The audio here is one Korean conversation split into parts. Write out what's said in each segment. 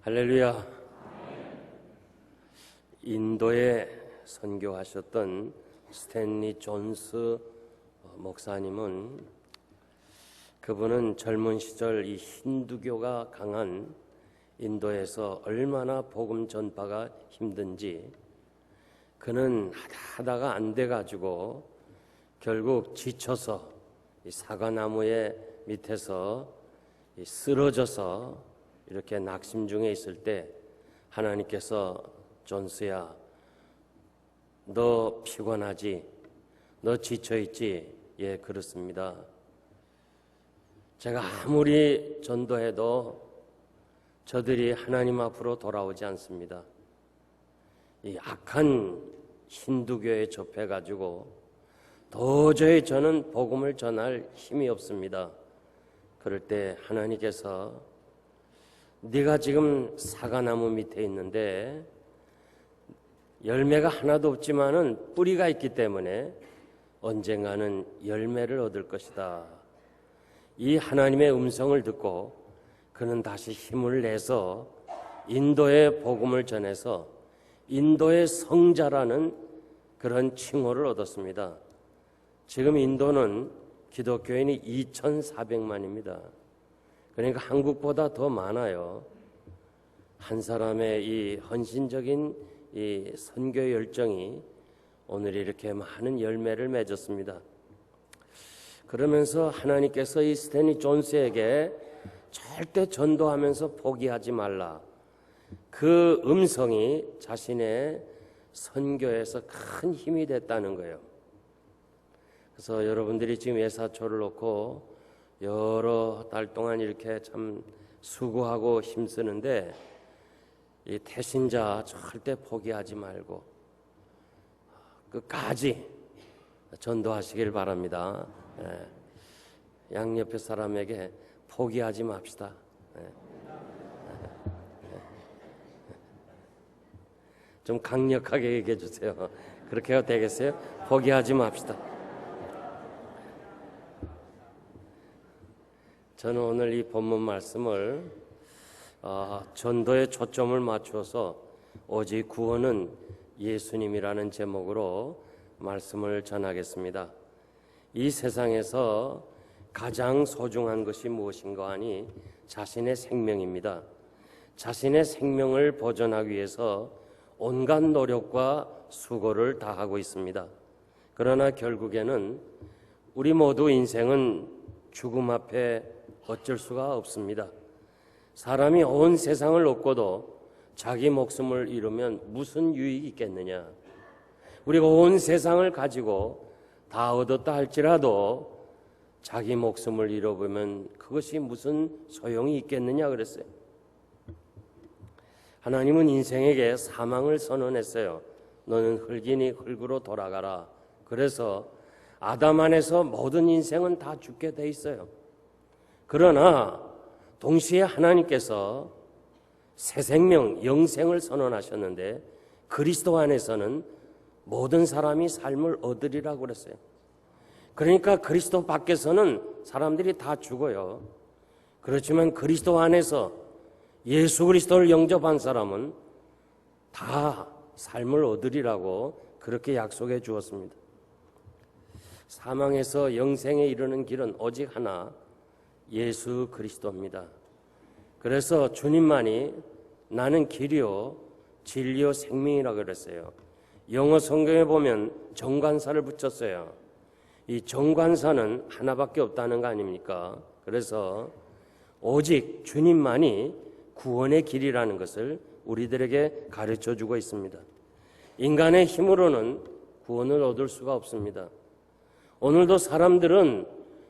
할렐루야. 인도에 선교하셨던 스탠리 존스 목사님은 그분은 젊은 시절 이 힌두교가 강한 인도에서 얼마나 복음 전파가 힘든지 그는 하다가 안 돼가지고 결국 지쳐서 이 사과나무의 밑에서 쓰러져서 이렇게 낙심 중에 있을 때 하나님께서 존스야, 너 피곤하지? 너 지쳐있지? 예, 그렇습니다. 제가 아무리 전도해도 저들이 하나님 앞으로 돌아오지 않습니다. 이 악한 힌두교에 접해가지고 도저히 저는 복음을 전할 힘이 없습니다. 그럴 때 하나님께서 네가 지금 사과나무 밑에 있는데 열매가 하나도 없지만은 뿌리가 있기 때문에 언젠가는 열매를 얻을 것이다. 이 하나님의 음성을 듣고 그는 다시 힘을 내서 인도의 복음을 전해서 인도의 성자라는 그런 칭호를 얻었습니다. 지금 인도는 기독교인이 2,400만입니다. 그러니까 한국보다 더 많아요. 한 사람의 이 헌신적인 이 선교 열정이 오늘 이렇게 많은 열매를 맺었습니다. 그러면서 하나님께서 이 스탠리 존스에게 절대 전도하면서 포기하지 말라. 그 음성이 자신의 선교에서 큰 힘이 됐다는 거예요. 그래서 여러분들이 지금 예사초를 놓고 여러 달 동안 이렇게 참 수고하고 힘쓰는데 이 태신자 절대 포기하지 말고 끝까지 전도하시길 바랍니다. 양옆의 사람에게 포기하지 맙시다. 좀 강력하게 얘기해 주세요. 그렇게 해도 되겠어요? 포기하지 맙시다. 저는 오늘 이 본문 말씀을 전도에 초점을 맞추어서 오직 구원은 예수님이라는 제목으로 말씀을 전하겠습니다. 이 세상에서 가장 소중한 것이 무엇인가 하니 자신의 생명입니다. 자신의 생명을 보존하기 위해서 온갖 노력과 수고를 다하고 있습니다. 그러나 결국에는 우리 모두 인생은 죽음 앞에 어쩔 수가 없습니다. 사람이 온 세상을 얻고도 자기 목숨을 잃으면 무슨 유익이 있겠느냐. 우리가 온 세상을 가지고 다 얻었다 할지라도 자기 목숨을 잃어보면 그것이 무슨 소용이 있겠느냐 그랬어요. 하나님은 인생에게 사망을 선언했어요. 너는 흙이니 흙으로 돌아가라. 그래서 아담 안에서 모든 인생은 다 죽게 돼 있어요. 그러나 동시에 하나님께서 새 생명, 영생을 선언하셨는데 그리스도 안에서는 모든 사람이 삶을 얻으리라고 그랬어요. 그러니까 그리스도 밖에서는 사람들이 다 죽어요. 그렇지만 그리스도 안에서 예수 그리스도를 영접한 사람은 다 삶을 얻으리라고 그렇게 약속해 주었습니다. 사망에서 영생에 이르는 길은 오직 하나, 예수 그리스도입니다. 그래서 주님만이 나는 길이요 진리요 생명이라고 그랬어요. 영어 성경에 보면 정관사를 붙였어요. 이 정관사는 하나밖에 없다는 거 아닙니까? 그래서 오직 주님만이 구원의 길이라는 것을 우리들에게 가르쳐주고 있습니다. 인간의 힘으로는 구원을 얻을 수가 없습니다. 오늘도 사람들은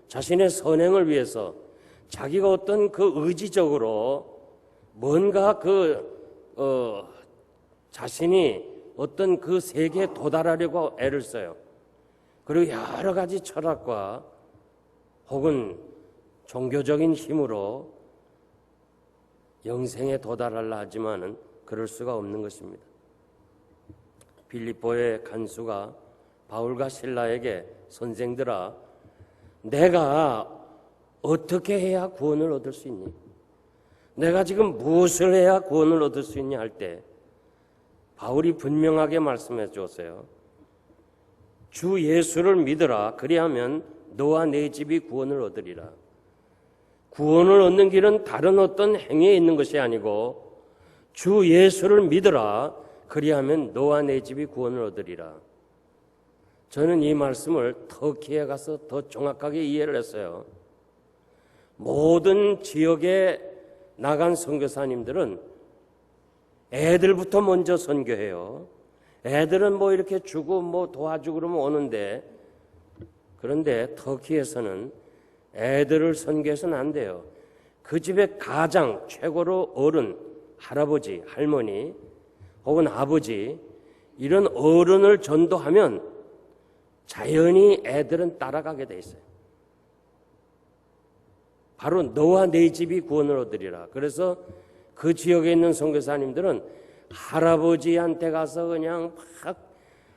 자신의 선행을 위해서 자기가 어떤 그 의지적으로 뭔가 자신이 어떤 그 세계에 도달하려고 애를 써요. 그리고 여러 가지 철학과 혹은 종교적인 힘으로 영생에 도달하려 하지만은 그럴 수가 없는 것입니다. 빌립보의 간수가 바울과 실라에게 '내가 어떻게 해야 구원을 얻을 수 있니? 내가 지금 무엇을 해야 구원을 얻을 수 있냐 할 때 바울이 분명하게 말씀해 주었어요. 주 예수를 믿으라. 그리하면 너와 내 집이 구원을 얻으리라. 구원을 얻는 길은 다른 어떤 행위에 있는 것이 아니고 주 예수를 믿으라. 그리하면 너와 내 집이 구원을 얻으리라. 저는 이 말씀을 터키에 가서 더 정확하게 이해를 했어요. 모든 지역에 나간 선교사님들은 애들부터 먼저 선교해요. 애들은 뭐 이렇게 주고 뭐 도와주고 그러면 오는데, 그런데 터키에서는 애들을 선교해서는 안 돼요. 그 집의 가장 최고로 어른, 할아버지, 할머니 혹은 아버지, 이런 어른을 전도하면 자연히 애들은 따라가게 돼 있어요. 바로 너와 내 집이 구원을 얻으리라. 그래서 그 지역에 있는 선교사님들은 할아버지한테 가서 그냥 막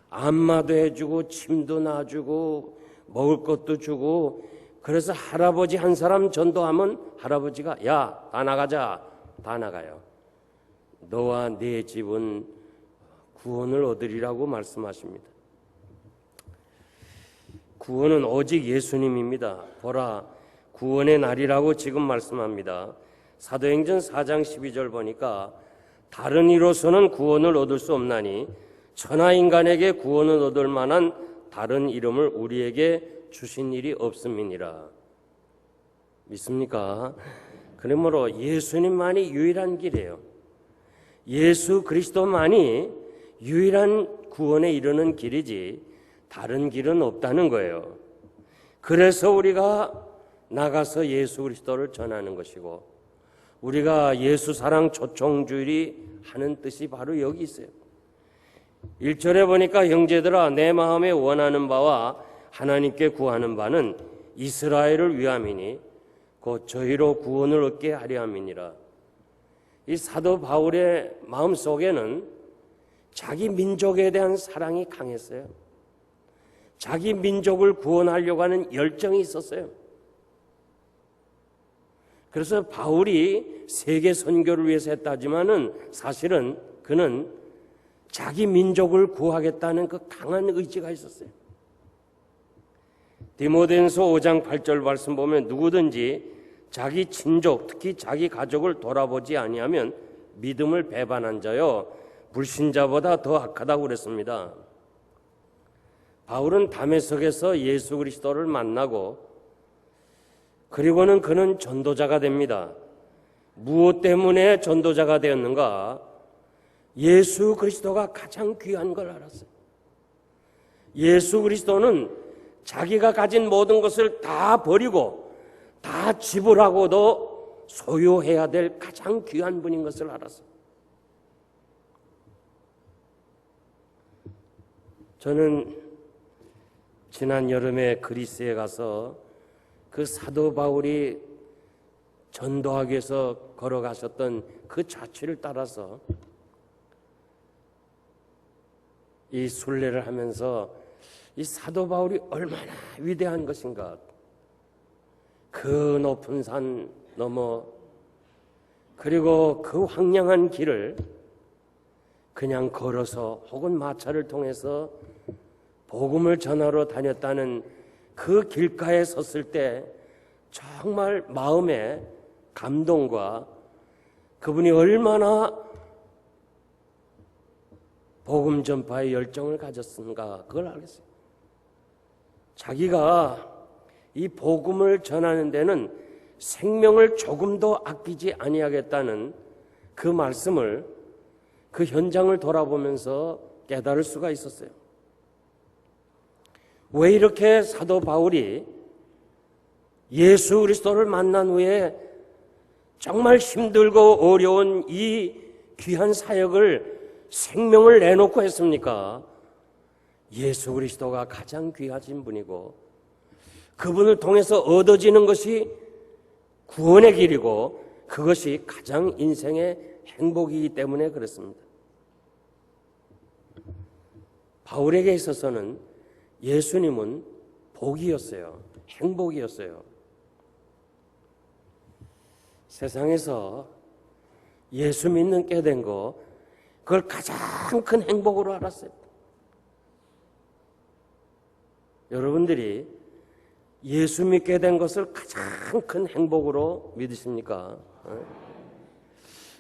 안마도 해주고 침도 놔주고 먹을 것도 주고, 그래서 할아버지 한 사람 전도하면 할아버지가 야, 다 나가자. 다 나가요. 너와 내 집은 구원을 얻으리라고 말씀하십니다. 구원은 오직 예수님입니다. 보라, 구원의 날이라고 지금 말씀합니다. 사도행전 4장 12절 보니까 다른 이로서는 구원을 얻을 수 없나니 천하인간에게 구원을 얻을 만한 다른 이름을 우리에게 주신 일이 없음이니라. 믿습니까? 그러므로 예수님만이 유일한 길이에요. 예수 그리스도만이 유일한 구원에 이르는 길이지 다른 길은 없다는 거예요. 그래서 우리가 나가서 예수 그리스도를 전하는 것이고, 우리가 예수 사랑 초청주일이 하는 뜻이 바로 여기 있어요. 1절에 보니까 형제들아 내 마음에 원하는 바와 하나님께 구하는 바는 이스라엘을 위함이니 곧 저희로 구원을 얻게 하려 함이니라. 이 사도 바울의 마음속에는 자기 민족에 대한 사랑이 강했어요. 자기 민족을 구원하려고 하는 열정이 있었어요. 그래서 바울이 세계 선교를 위해서 했다지만은 사실은 그는 자기 민족을 구하겠다는 그 강한 의지가 있었어요. 디모데전서 5장 8절 말씀 보면 누구든지 자기 친족, 특히 자기 가족을 돌아보지 아니하면 믿음을 배반한 자요 불신자보다 더 악하다고 그랬습니다. 바울은 다메섹에서 예수 그리스도를 만나고 그리고는 그는 전도자가 됩니다. 무엇 때문에 전도자가 되었는가? 예수 그리스도가 가장 귀한 걸 알았어요. 예수 그리스도는 자기가 가진 모든 것을 다 버리고 다 지불하고도 소유해야 될 가장 귀한 분인 것을 알았어요. 저는 지난 여름에 그리스에 가서 그 사도 바울이 전도하기 위해서 걸어가셨던 그 자취를 따라서 이 순례를 하면서 이 사도 바울이 얼마나 위대한 것인가, 그 높은 산 넘어 그리고 그 황량한 길을 그냥 걸어서 혹은 마차를 통해서 복음을 전하러 다녔다는 그 길가에 섰을 때 정말 마음에 감동과 그분이 얼마나 복음 전파의 열정을 가졌는가 그걸 알겠어요. 자기가 이 복음을 전하는 데는 생명을 조금도 아끼지 아니하겠다는 그 말씀을 그 현장을 돌아보면서 깨달을 수가 있었어요. 왜 이렇게 사도 바울이 예수 그리스도를 만난 후에 정말 힘들고 어려운 이 귀한 사역을 생명을 내놓고 했습니까? 예수 그리스도가 가장 귀하신 분이고 그분을 통해서 얻어지는 것이 구원의 길이고 그것이 가장 인생의 행복이기 때문에 그렇습니다. 바울에게 있어서는 예수님은 복이었어요. 행복이었어요. 세상에서 예수 믿는 게 된 거, 그걸 가장 큰 행복으로 알았어요. 여러분들이 예수 믿게 된 것을 가장 큰 행복으로 믿으십니까?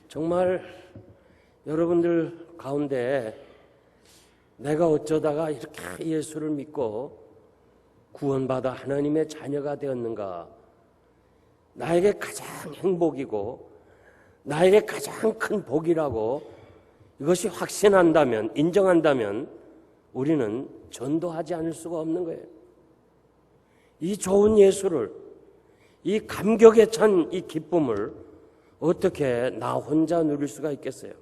정말 여러분들 가운데 내가 어쩌다가 이렇게 예수를 믿고 구원받아 하나님의 자녀가 되었는가? 나에게 가장 행복이고 나에게 가장 큰 복이라고 이것이 확신한다면, 인정한다면 우리는 전도하지 않을 수가 없는 거예요. 이 좋은 예수를, 이 감격에 찬 이 기쁨을 어떻게 나 혼자 누릴 수가 있겠어요?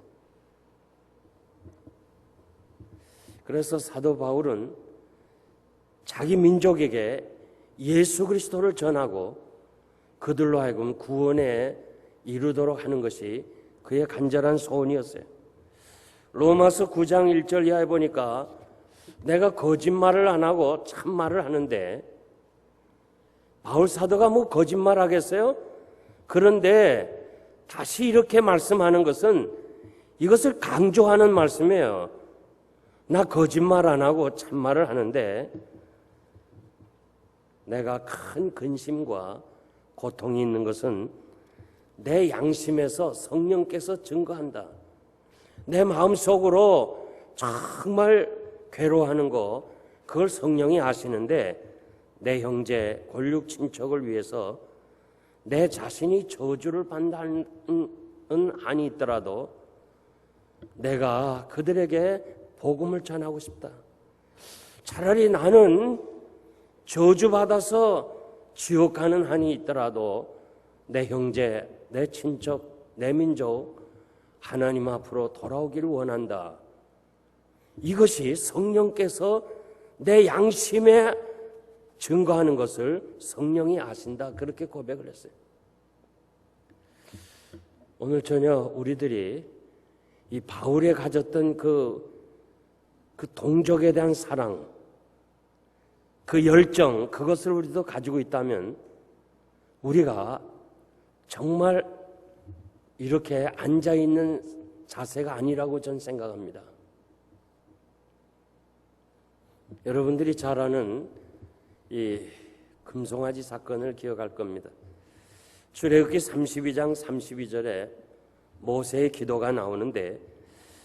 그래서 사도 바울은 자기 민족에게 예수 그리스도를 전하고 그들로 하여금 구원에 이르도록 하는 것이 그의 간절한 소원이었어요. 로마서 9장 1절 이하에 보니까 내가 거짓말을 안 하고 참말을 하는데, 바울 사도가 뭐 거짓말 하겠어요? 그런데 다시 이렇게 말씀하는 것은 이것을 강조하는 말씀이에요. 나 거짓말 안 하고 참말을 하는데 내가 큰 근심과 고통이 있는 것은 내 양심에서 성령께서 증거한다. 내 마음속으로 정말 괴로워하는 거, 그걸 성령이 아시는데 내 형제 골육 친척을 위해서 내 자신이 저주를 받는 한이 있더라도 내가 그들에게 복음을 전하고 싶다. 차라리 나는 저주받아서 지옥 가는 한이 있더라도 내 형제, 내 친척, 내 민족 하나님 앞으로 돌아오기를 원한다. 이것이 성령께서 내 양심에 증거하는 것을 성령이 아신다. 그렇게 고백을 했어요. 오늘 저녁 우리들이 이 바울이 가졌던 그 동족에 대한 사랑, 그 열정, 그것을 우리도 가지고 있다면 우리가 정말 이렇게 앉아있는 자세가 아니라고 저는 생각합니다. 여러분들이 잘 아는 이 금송아지 사건을 기억할 겁니다. 출애굽기 32장 32절에 모세의 기도가 나오는데,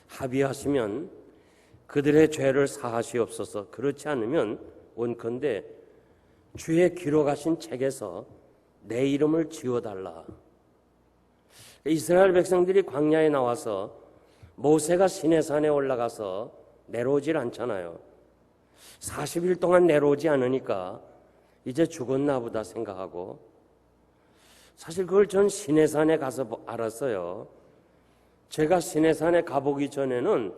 합의하시면 그들의 죄를 사하시옵소서, 그렇지 않으면 원컨대 주의 기록하신 책에서 내 이름을 지워달라. 이스라엘 백성들이 광야에 나와서 모세가 시내산에 올라가서 내려오질 않잖아요. 40일 동안 내려오지 않으니까 이제 죽었나 보다 생각하고, 사실 그걸 전 시내산에 가서 알았어요. 제가 시내산에 가보기 전에는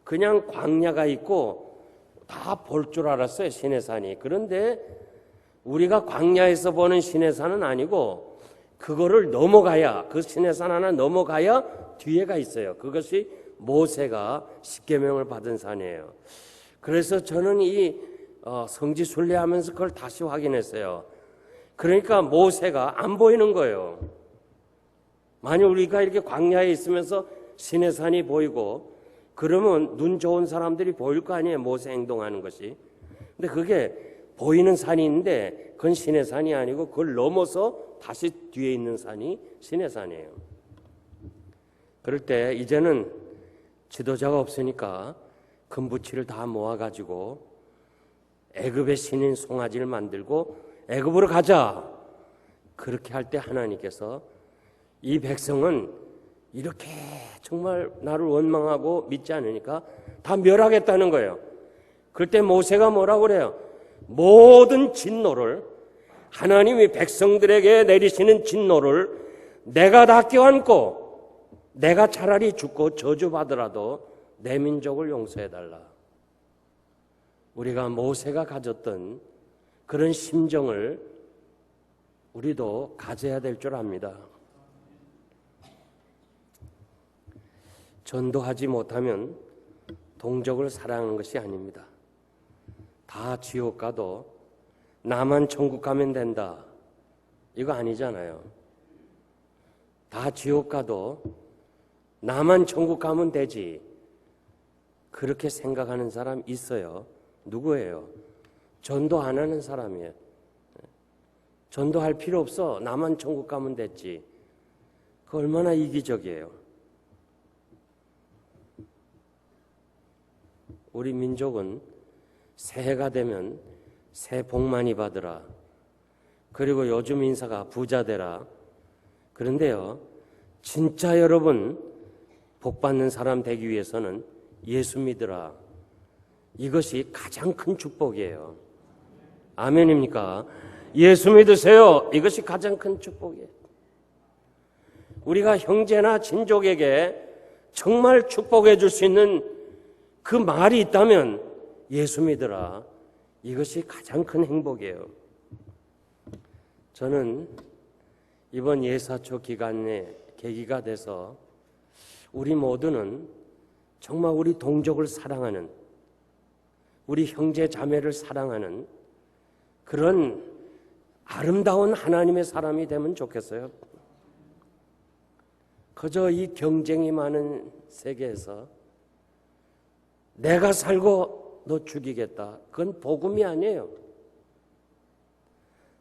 그냥 광야가 있고 다 볼 줄 알았어요, 시내산이. 그런데 우리가 광야에서 보는 시내산은 아니고 그거를 넘어가야, 그 시내산 하나 넘어가야 뒤에가 있어요. 그것이 모세가 십계명을 받은 산이에요. 그래서 저는 이 성지 순례하면서 그걸 다시 확인했어요. 그러니까 모세가 안 보이는 거예요. 만약 우리가 이렇게 광야에 있으면서 시내산이 보이고 그러면 눈 좋은 사람들이 보일 거 아니에요, 모세 행동하는 것이. 근데 그게 보이는 산이 있는데 그건 시내산이 아니고 그걸 넘어서 다시 뒤에 있는 산이 시내산이에요. 그럴 때 이제는 지도자가 없으니까 금부치를 다 모아가지고 애굽의 신인 송아지를 만들고 애굽으로 가자. 그렇게 할 때 하나님께서 이 백성은 이렇게 정말 나를 원망하고 믿지 않으니까 다 멸하겠다는 거예요. 그럴 때 모세가 뭐라고 그래요? 모든 진노를, 하나님이 백성들에게 내리시는 진노를 내가 다 껴안고 내가 차라리 죽고 저주받으라도 내 민족을 용서해달라. 우리가 모세가 가졌던 그런 심정을 우리도 가져야 될 줄 압니다. 전도하지 못하면 동족을 사랑하는 것이 아닙니다. 다 지옥 가도 나만 천국 가면 된다, 이거 아니잖아요. 다 지옥 가도 나만 천국 가면 되지. 그렇게 생각하는 사람 있어요. 누구예요? 전도 안 하는 사람이에요. 전도할 필요 없어. 나만 천국 가면 됐지. 그 얼마나 이기적이에요. 우리 민족은 새해가 되면 새해 복 많이 받으라. 그리고 요즘 인사가 부자 되라. 그런데요, 진짜 여러분 복 받는 사람 되기 위해서는 예수 믿으라. 이것이 가장 큰 축복이에요. 아멘입니까? 예수 믿으세요. 이것이 가장 큰 축복이에요. 우리가 형제나 친족에게 정말 축복해 줄 수 있는 그 말이 있다면 예수 믿으라. 이것이 가장 큰 행복이에요. 저는 이번 예사초 기간에 계기가 돼서 우리 모두는 정말 우리 동족을 사랑하는, 우리 형제 자매를 사랑하는 그런 아름다운 하나님의 사람이 되면 좋겠어요. 그저 이 경쟁이 많은 세계에서 내가 살고 너 죽이겠다. 그건 복음이 아니에요.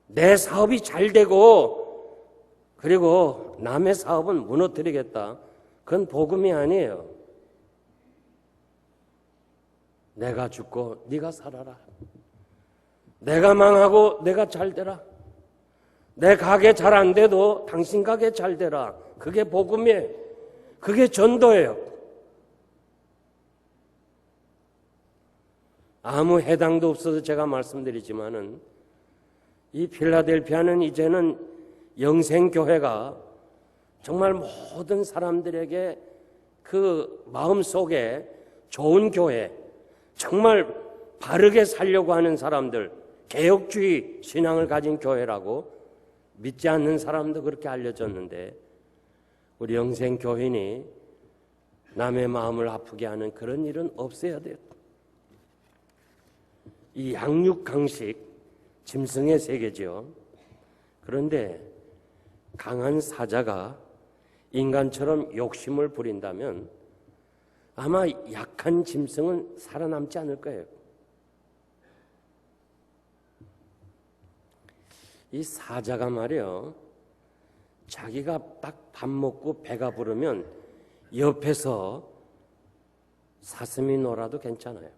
내 사업이 잘 되고 그리고 남의 사업은 무너뜨리겠다. 그건 복음이 아니에요. 내가 죽고 네가 살아라. 내가 망하고 내가 잘 되라. 내 가게 잘 안 돼도 당신 가게 잘 되라. 그게 복음이에요. 그게 전도예요. 아무 해당도 없어서 제가 말씀드리지만은 이 필라델피아는 이제는 영생교회가 정말 모든 사람들에게 그 마음속에 좋은 교회, 정말 바르게 살려고 하는 사람들, 개혁주의 신앙을 가진 교회라고 믿지 않는 사람도 그렇게 알려졌는데 우리 영생교회니 남의 마음을 아프게 하는 그런 일은 없어야 돼요. 이 양육강식, 짐승의 세계죠. 그런데 강한 사자가 인간처럼 욕심을 부린다면 아마 약한 짐승은 살아남지 않을 거예요. 이 사자가 말이요, 자기가 딱 밥 먹고 배가 부르면 옆에서 사슴이 놀아도 괜찮아요.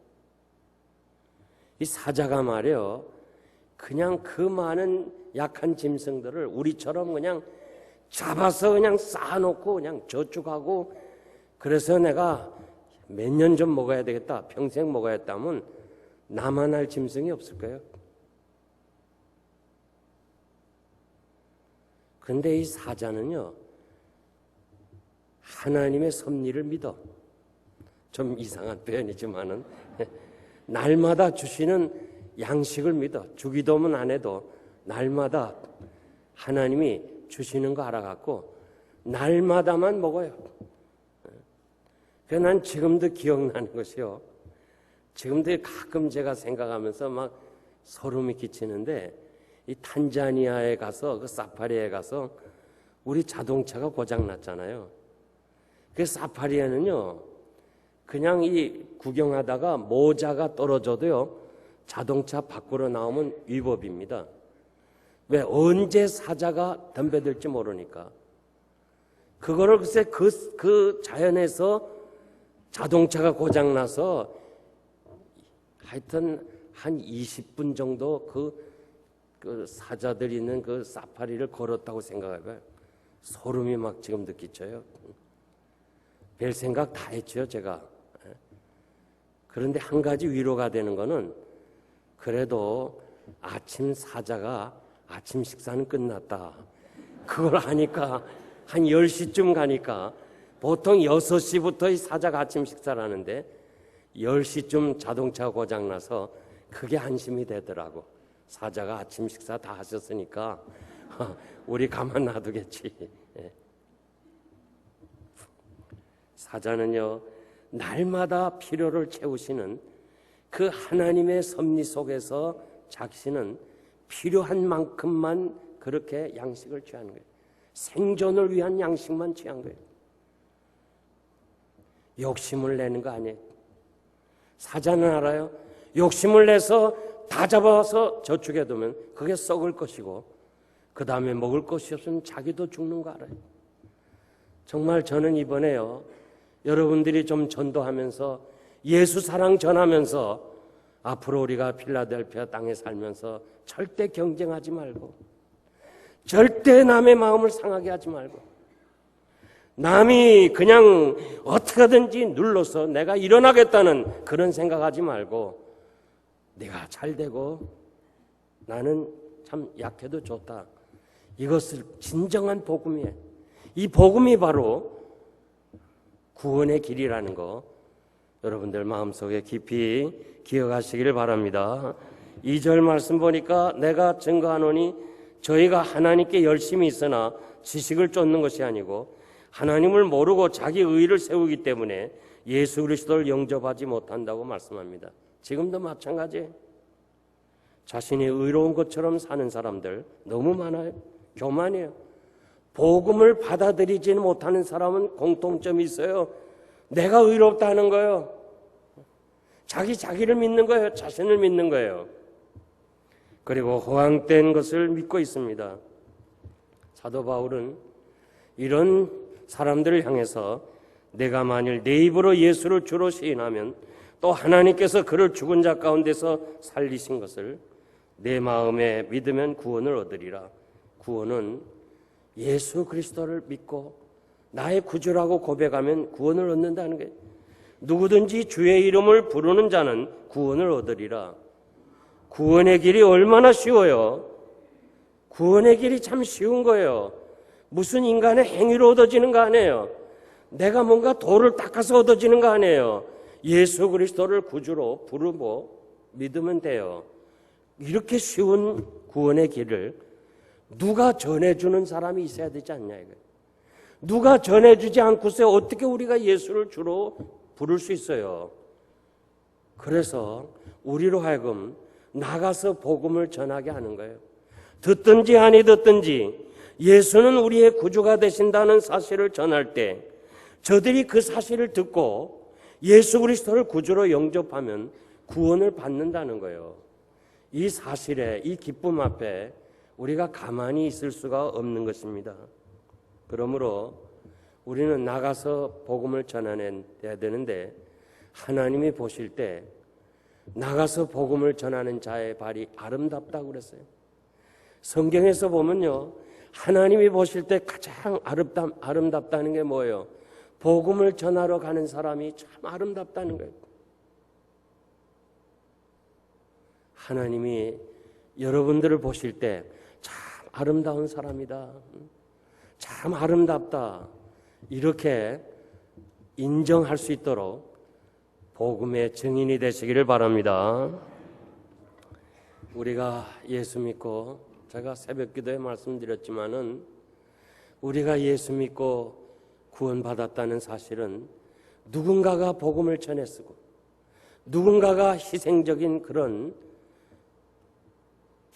이 사자가 말이요, 그냥 그 많은 약한 짐승들을 우리처럼 그냥 잡아서 그냥 쌓아놓고 그냥 저축하고, 그래서 내가 몇 년 좀 먹어야 되겠다, 평생 먹어야 했다면 나만 할 짐승이 없을 거예요. 그런데 이 사자는요, 하나님의 섭리를 믿어. 좀 이상한 표현이지만은 날마다 주시는 양식을 믿어. 주기도문 안 해도 날마다 하나님이 주시는 거 알아갖고 날마다만 먹어요. 그래서 난 지금도 기억나는 것이요, 지금도 가끔 제가 생각하면서 막 소름이 끼치는데, 이 탄자니아에 가서, 그 사파리에 가서 우리 자동차가 고장 났잖아요. 그 사파리에는요, 그냥 이 구경하다가 모자가 떨어져도요, 자동차 밖으로 나오면 위법입니다. 왜? 언제 사자가 덤벼들지 모르니까. 그거를 글쎄 그 자연에서 자동차가 고장 나서 하여튼 한 20분 정도 그 사자들이 있는 그 사파리를 걸었다고 생각해봐요. 소름이 막 지금도 끼쳐요. 별 생각 다 했죠, 제가. 그런데 한 가지 위로가 되는 거는, 그래도 아침 사자가 아침 식사는 끝났다. 그걸 하니까 한 10시쯤 가니까, 보통 6시부터 이 사자가 아침 식사를 하는데 10시쯤 자동차 고장나서 그게 안심이 되더라고. 사자가 아침 식사 다 하셨으니까 우리 가만 놔두겠지. 사자는요, 날마다 필요를 채우시는 그 하나님의 섭리 속에서 자신은 필요한 만큼만 그렇게 양식을 취하는 거예요. 생존을 위한 양식만 취한 거예요. 욕심을 내는 거 아니에요. 사자는 알아요. 욕심을 내서 다 잡아서 저축해 두면 그게 썩을 것이고 그 다음에 먹을 것이 없으면 자기도 죽는 거 알아요. 정말 저는 이번에요, 여러분들이 좀 전도하면서 예수 사랑 전하면서 앞으로 우리가 필라델피아 땅에 살면서 절대 경쟁하지 말고, 절대 남의 마음을 상하게 하지 말고, 남이 그냥 어떻게든지 눌러서 내가 일어나겠다는 그런 생각하지 말고, 내가 잘 되고 나는 참 약해도 좋다, 이것을 진정한 복음이에요. 이 복음이 바로 구원의 길이라는 거 여러분들 마음속에 깊이 기억하시기를 바랍니다. 2절 말씀 보니까 내가 증거하노니 저희가 하나님께 열심히 있으나 지식을 쫓는 것이 아니고 하나님을 모르고 자기 의를 세우기 때문에 예수 그리스도를 영접하지 못한다고 말씀합니다. 지금도 마찬가지예요. 자신이 의로운 것처럼 사는 사람들 너무 많아요. 교만이에요. 복음을 받아들이지는 못하는 사람은 공통점이 있어요. 내가 의롭다는 거예요. 자기를 믿는 거예요. 자신을 믿는 거예요. 그리고 허황된 것을 믿고 있습니다. 사도 바울은 이런 사람들을 향해서 내가 만일 내 입으로 예수를 주로 시인하면 또 하나님께서 그를 죽은 자 가운데서 살리신 것을 내 마음에 믿으면 구원을 얻으리라. 구원은 예수 그리스도를 믿고 나의 구주라고 고백하면 구원을 얻는다는 거예요. 누구든지 주의 이름을 부르는 자는 구원을 얻으리라. 구원의 길이 얼마나 쉬워요. 구원의 길이 참 쉬운 거예요. 무슨 인간의 행위로 얻어지는 거 아니에요. 내가 뭔가 돌을 닦아서 얻어지는 거 아니에요. 예수 그리스도를 구주로 부르고 믿으면 돼요. 이렇게 쉬운 구원의 길을 누가 전해주는 사람이 있어야 되지 않냐 이거예요. 누가 전해주지 않고서 어떻게 우리가 예수를 주로 부를 수 있어요. 그래서 우리로 하여금 나가서 복음을 전하게 하는 거예요. 듣든지 아니 듣든지 예수는 우리의 구주가 되신다는 사실을 전할 때 저들이 그 사실을 듣고 예수 그리스도를 구주로 영접하면 구원을 받는다는 거예요. 이 사실에, 이 기쁨 앞에 우리가 가만히 있을 수가 없는 것입니다. 그러므로 우리는 나가서 복음을 전해야 되는데 하나님이 보실 때 나가서 복음을 전하는 자의 발이 아름답다고 그랬어요. 성경에서 보면요, 하나님이 보실 때 가장 아름답다는 게 뭐예요? 복음을 전하러 가는 사람이 참 아름답다는 거예요. 하나님이 여러분들을 보실 때 참 아름다운 사람이다, 참 아름답다, 이렇게 인정할 수 있도록 복음의 증인이 되시기를 바랍니다. 우리가 예수 믿고, 제가 새벽기도에 말씀드렸지만은 우리가 예수 믿고 구원받았다는 사실은 누군가가 복음을 전했고 누군가가 희생적인 그런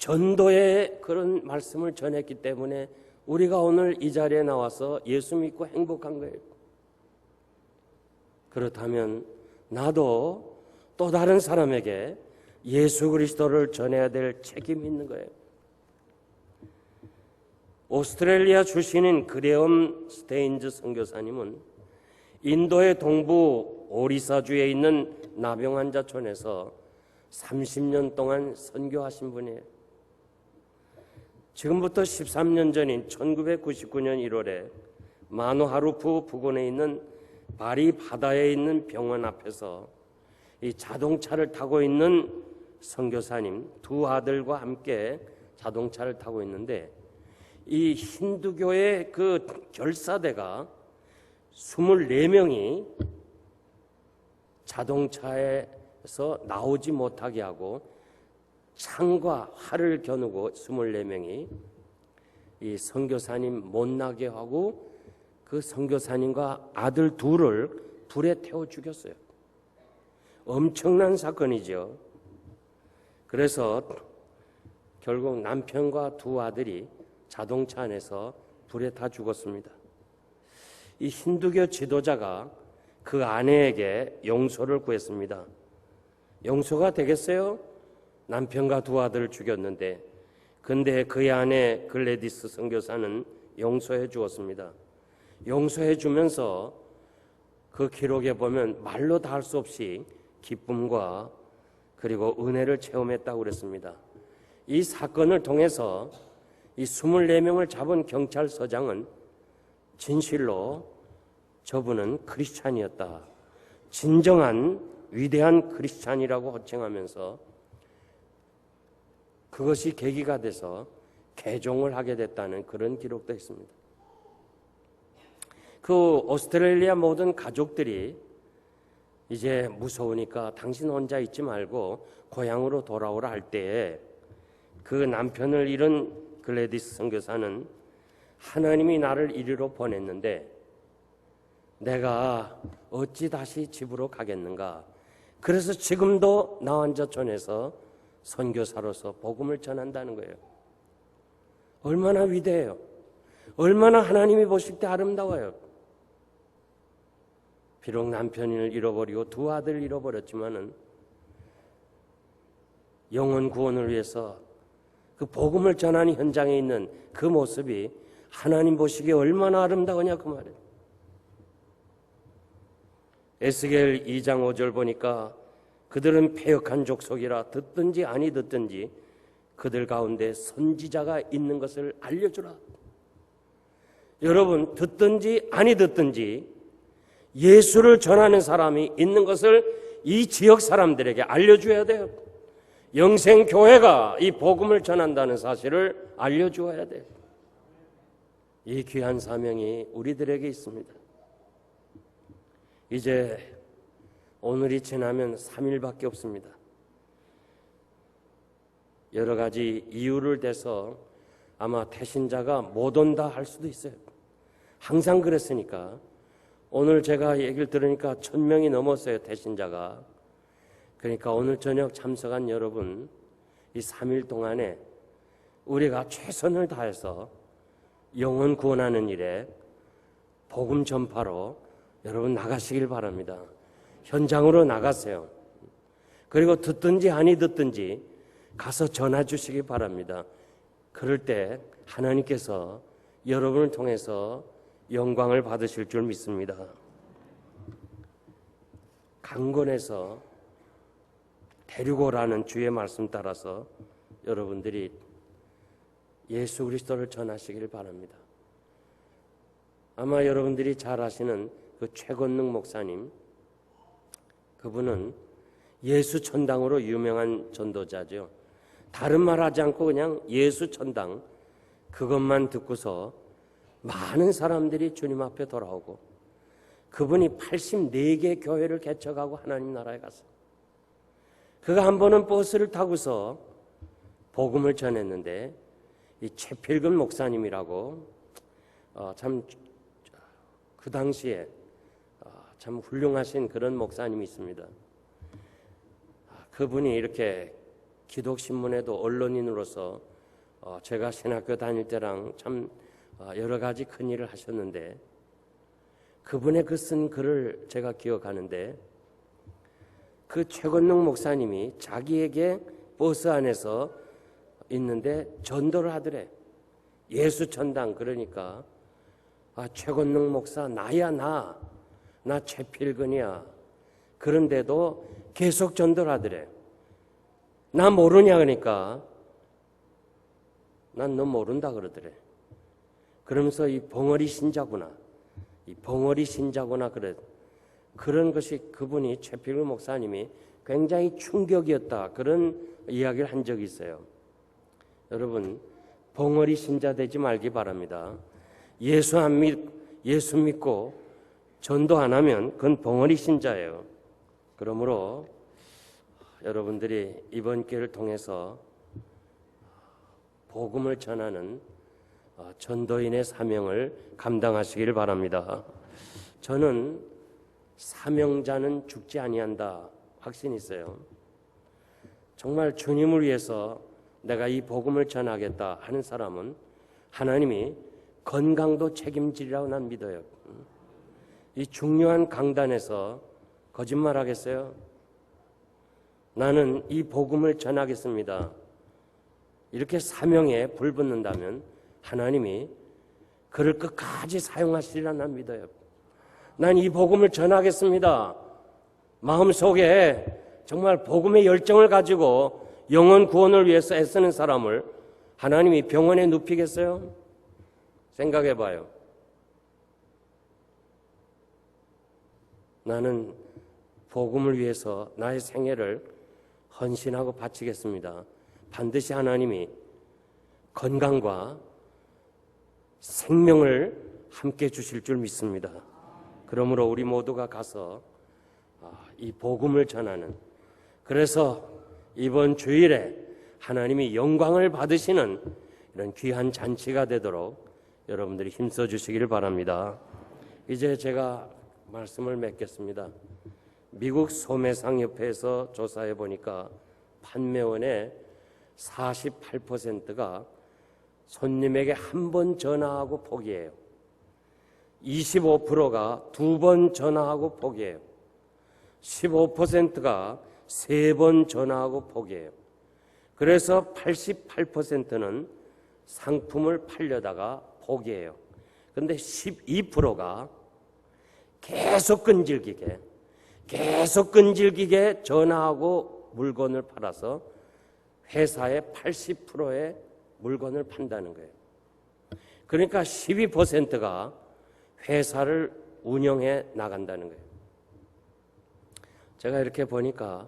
전도의 그런 말씀을 전했기 때문에 우리가 오늘 이 자리에 나와서 예수 믿고 행복한 거예요. 그렇다면 나도 또 다른 사람에게 예수 그리스도를 전해야 될 책임이 있는 거예요. 오스트레일리아 출신인 그레엄 스테인즈 선교사님은 인도의 동부 오리사주에 있는 나병환자촌에서 30년 동안 선교하신 분이에요. 지금부터 13년 전인 1999년 1월에 마노하루프 부근에 있는 바리 바다에 있는 병원 앞에서 이 자동차를 타고 있는 선교사님 두 아들과 함께 자동차를 타고 있는데 이 힌두교의 그 결사대가 24명이 자동차에서 나오지 못하게 하고 창과 활을 겨누고 24명이 이 선교사님 못 나게 하고 그 선교사님과 아들 둘을 불에 태워 죽였어요. 엄청난 사건이죠. 그래서 결국 남편과 두 아들이 자동차 안에서 불에 타 죽었습니다. 이 힌두교 지도자가 그 아내에게 용서를 구했습니다. 용서가 되겠어요? 남편과 두 아들을 죽였는데. 근데 그의 아내 글래디스 선교사는 용서해 주었습니다. 용서해 주면서 그 기록에 보면 말로 다 할 수 없이 기쁨과 그리고 은혜를 체험했다고 그랬습니다. 이 사건을 통해서 이 24명을 잡은 경찰서장은 진실로 저분은 크리스찬이었다. 진정한 위대한 크리스찬이라고 호칭하면서 그것이 계기가 돼서 개종을 하게 됐다는 그런 기록도 있습니다. 그 오스트레일리아 모든 가족들이 이제 무서우니까 당신 혼자 있지 말고 고향으로 돌아오라 할 때에 그 남편을 잃은 글래디스 선교사는 하나님이 나를 이리로 보냈는데 내가 어찌 다시 집으로 가겠는가. 그래서 지금도 나 혼자 전해서 선교사로서 복음을 전한다는 거예요. 얼마나 위대해요. 얼마나 하나님이 보실 때 아름다워요. 비록 남편을 잃어버리고 두 아들을 잃어버렸지만은 영혼 구원을 위해서 그 복음을 전하는 현장에 있는 그 모습이 하나님 보시기에 얼마나 아름다우냐 그 말이에요. 에스겔 2장 5절 보니까 그들은 패역한 족속이라 듣든지 아니 듣든지 그들 가운데 선지자가 있는 것을 알려주라. 여러분 듣든지 아니 듣든지 예수를 전하는 사람이 있는 것을 이 지역 사람들에게 알려줘야 돼요. 영생교회가 이 복음을 전한다는 사실을 알려주어야 돼요. 이 귀한 사명이 우리들에게 있습니다. 이제 오늘이 지나면 3일밖에 없습니다. 여러 가지 이유를 대서 아마 태신자가 못 온다 할 수도 있어요. 항상 그랬으니까. 오늘 제가 얘기를 들으니까 1000명이 넘었어요, 태신자가. 그러니까 오늘 저녁 참석한 여러분, 이 3일 동안에 우리가 최선을 다해서 영혼 구원하는 일에 복음 전파로 여러분 나가시길 바랍니다. 현장으로 나가세요. 그리고 듣든지 아니 듣든지 가서 전해 주시기 바랍니다. 그럴 때 하나님께서 여러분을 통해서 영광을 받으실 줄 믿습니다. 강건해서 데리고 오라는 주의 말씀 따라서 여러분들이 예수 그리스도를 전하시길 바랍니다. 아마 여러분들이 잘 아시는 그 최건능 목사님, 그분은 예수 천당으로 유명한 전도자죠. 다른 말 하지 않고 그냥 예수 천당 그것만 듣고서 많은 사람들이 주님 앞에 돌아오고 그분이 84개 교회를 개척하고 하나님 나라에 갔어요. 그가 한 번은 버스를 타고서 복음을 전했는데 이 최필근 목사님이라고 참 그 당시에 참 훌륭하신 그런 목사님이 있습니다. 그분이 이렇게 기독신문에도 언론인으로서 제가 신학교 다닐 때랑 참 여러 가지 큰 일을 하셨는데 그분의 그 쓴 글을 제가 기억하는데 그 최건능 목사님이 자기에게 버스 안에서 있는데 전도를 하더래. 예수 천당. 그러니까 최건능 목사 나야 나 최필근이야. 그런데도 계속 전도를 하더래. 나 모르냐 그러니까 난 너 모른다 그러더래. 그러면서 이 벙어리 신자구나. 그래. 그런 것이 그분이 최필근 목사님이 굉장히 충격이었다. 그런 이야기를 한 적이 있어요. 여러분 벙어리 신자 되지 말기 바랍니다. 예수 믿고 전도 안 하면 그건 벙어리 신자예요. 그러므로 여러분들이 이번 기회를 통해서 복음을 전하는 전도인의 사명을 감당하시길 바랍니다. 저는 사명자는 죽지 아니한다 확신이 있어요. 정말 주님을 위해서 내가 이 복음을 전하겠다 하는 사람은 하나님이 건강도 책임지리라고 난 믿어요. 이 중요한 강단에서 거짓말하겠어요? 나는 이 복음을 전하겠습니다. 이렇게 사명에 불붙는다면 하나님이 그를 끝까지 사용하시리라 난 믿어요. 난 이 복음을 전하겠습니다. 마음속에 정말 복음의 열정을 가지고 영혼 구원을 위해서 애쓰는 사람을 하나님이 병원에 눕히겠어요? 생각해봐요. 나는 복음을 위해서 나의 생애를 헌신하고 바치겠습니다. 반드시 하나님이 건강과 생명을 함께 주실 줄 믿습니다. 그러므로 우리 모두가 가서 이 복음을 전하는, 그래서 이번 주일에 하나님이 영광을 받으시는 이런 귀한 잔치가 되도록 여러분들이 힘써 주시기를 바랍니다. 이제 제가 말씀을 맺겠습니다. 미국 소매상협회에서 조사해 보니까 판매원의 48%가 손님에게 한 번 전화하고 포기해요. 25%가 2번 전화하고 포기해요. 15%가 3번 전화하고 포기해요. 그래서 88%는 상품을 팔려다가 포기해요. 그런데 12%가 계속 끈질기게 전화하고 물건을 팔아서 회사의 80%의 물건을 판다는 거예요. 그러니까 12%가 회사를 운영해 나간다는 거예요. 제가 이렇게 보니까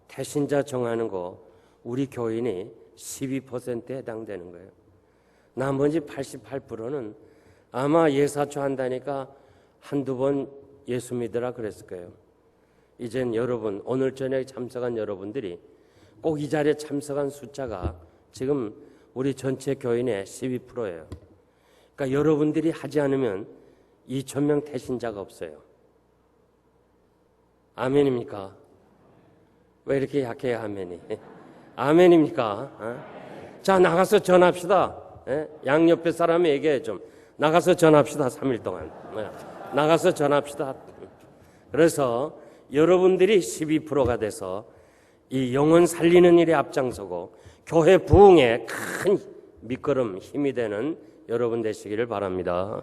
태신자 정하는 거 우리 교인이 12%에 해당되는 거예요. 나머지 88%는 아마 예사초 한다니까 한두 번 예수 믿으라 그랬을 거예요. 이젠 여러분, 오늘 저녁에 참석한 여러분들이 꼭 이 자리에 참석한 숫자가 지금 우리 전체 교인의 12%예요. 그러니까 여러분들이 하지 않으면 2,000명 태신자가 없어요. 아멘입니까? 왜 이렇게 약해요, 아멘이? 아멘입니까? 자, 나가서 전합시다. 양옆에 사람에게 좀 나가서 전합시다. 3일 동안. 나가서 전합시다. 그래서 여러분들이 12%가 돼서 이 영혼 살리는 일에 앞장서고 교회 부흥에 큰 밑거름, 힘이 되는 여러분 되시기를 바랍니다.